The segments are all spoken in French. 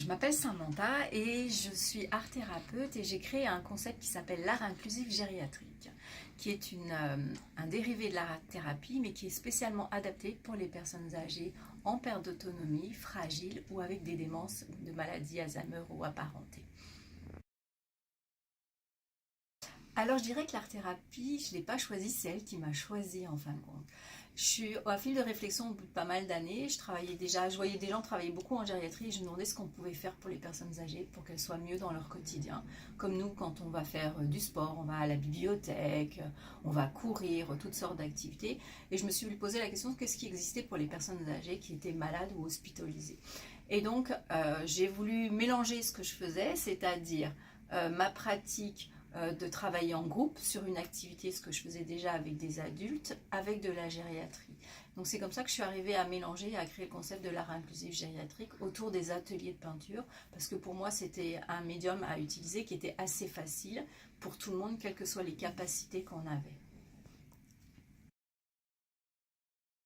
m'appelle Samantha et je suis art thérapeute et j'ai créé un concept qui s'appelle l'art inclusif gériatrique, qui est un dérivé de l'art thérapie mais qui est spécialement adapté pour les personnes âgées en perte d'autonomie, fragiles ou avec des démences ou de maladies Alzheimer ou apparentées. Alors je dirais que l'art thérapie, je ne l'ai pas choisie, c'est elle qui m'a choisie en fin de compte. Je suis au fil de réflexion au bout de pas mal d'années, je voyais des gens travailler beaucoup en gériatrie et je me demandais ce qu'on pouvait faire pour les personnes âgées pour qu'elles soient mieux dans leur quotidien. Comme nous, quand on va faire du sport, on va à la bibliothèque, on va courir, toutes sortes d'activités. Et je me suis posé la question de qu'est-ce qui existait pour les personnes âgées qui étaient malades ou hospitalisées. Et donc, j'ai voulu mélanger ce que je faisais, c'est-à-dire ma pratique de travailler en groupe sur une activité, ce que je faisais déjà avec des adultes, avec de la gériatrie. Donc c'est comme ça que je suis arrivée à mélanger et à créer le concept de l'art inclusif gériatrique autour des ateliers de peinture, parce que pour moi c'était un médium à utiliser qui était assez facile pour tout le monde, quelles que soient les capacités qu'on avait.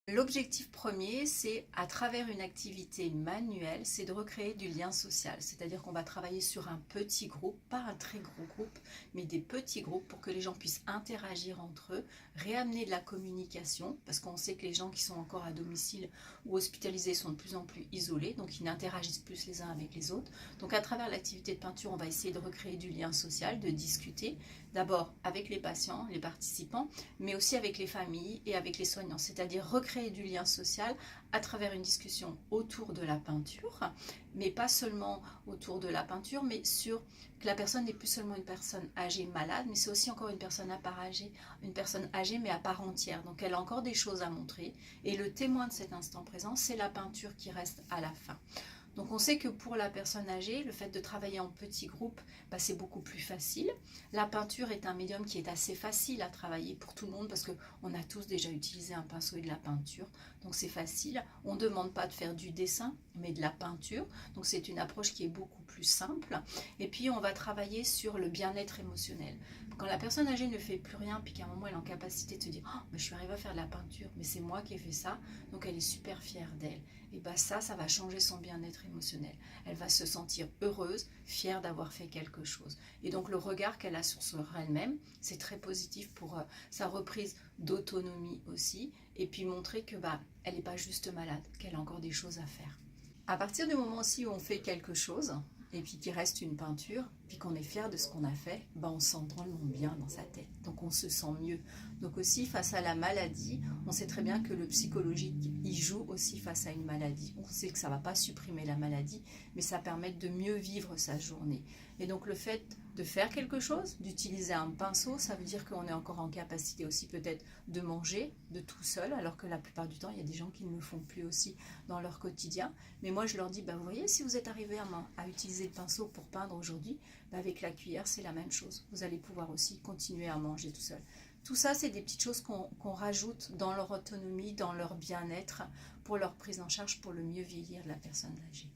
L'objectif premier, c'est à travers une activité manuelle, c'est de recréer du lien social. C'est-à-dire qu'on va travailler sur un petit groupe, pas un très gros groupe, mais des petits groupes pour que les gens puissent interagir entre eux, réamener de la communication, parce qu'on sait que les gens qui sont encore à domicile ou hospitalisés sont de plus en plus isolés, donc ils n'interagissent plus les uns avec les autres. Donc à travers l'activité de peinture, on va essayer de recréer du lien social, de discuter, d'abord avec les patients, les participants, mais aussi avec les familles et avec les soignants, c'est-à-dire recréer du lien social à travers une discussion autour de la peinture, mais pas seulement autour de la peinture, mais sur que la personne n'est plus seulement une personne âgée malade, mais c'est aussi encore une personne à part âgée, une personne âgée mais à part entière. Donc elle a encore des choses à montrer et le témoin de cet instant présent, c'est la peinture qui reste à la fin. Donc on sait que pour la personne âgée, le fait de travailler en petits groupes, c'est beaucoup plus facile. La peinture est un médium qui est assez facile à travailler pour tout le monde parce qu'on a tous déjà utilisé un pinceau et de la peinture. Donc c'est facile. On ne demande pas de faire du dessin, mais de la peinture. Donc c'est une approche qui est beaucoup plus simple. Et puis on va travailler sur le bien-être émotionnel. Quand la personne âgée ne fait plus rien, puis qu'à un moment elle est en capacité de se dire « Oh, mais je suis arrivée à faire de la peinture, mais c'est moi qui ai fait ça », donc elle est super fière d'elle. Et bien ça va changer son bien-être émotionnel. Elle va se sentir heureuse, fière d'avoir fait quelque chose. Et donc le regard qu'elle a sur elle-même, c'est très positif pour sa reprise d'autonomie aussi. Et puis montrer que elle n'est pas juste malade, qu'elle a encore des choses à faire. À partir du moment aussi où on fait quelque chose, et puis qu'il reste une peinture, puis qu'on est fier de ce qu'on a fait, on se sent drôlement bien dans sa tête. Donc on se sent mieux. Donc aussi face à la maladie, on sait très bien que le psychologique y joue aussi face à une maladie. On sait que ça ne va pas supprimer la maladie, mais ça permet de mieux vivre sa journée. Et donc le fait de faire quelque chose, d'utiliser un pinceau, ça veut dire qu'on est encore en capacité aussi peut-être de manger de tout seul, alors que la plupart du temps, il y a des gens qui ne le font plus aussi dans leur quotidien. Mais moi, je leur dis, vous voyez, si vous êtes arrivé à utiliser le pinceau pour peindre aujourd'hui, avec la cuillère, c'est la même chose. Vous allez pouvoir aussi continuer à manger tout seul. Tout ça, c'est des petites choses qu'on rajoute dans leur autonomie, dans leur bien-être, pour leur prise en charge, pour le mieux vieillir de la personne âgée.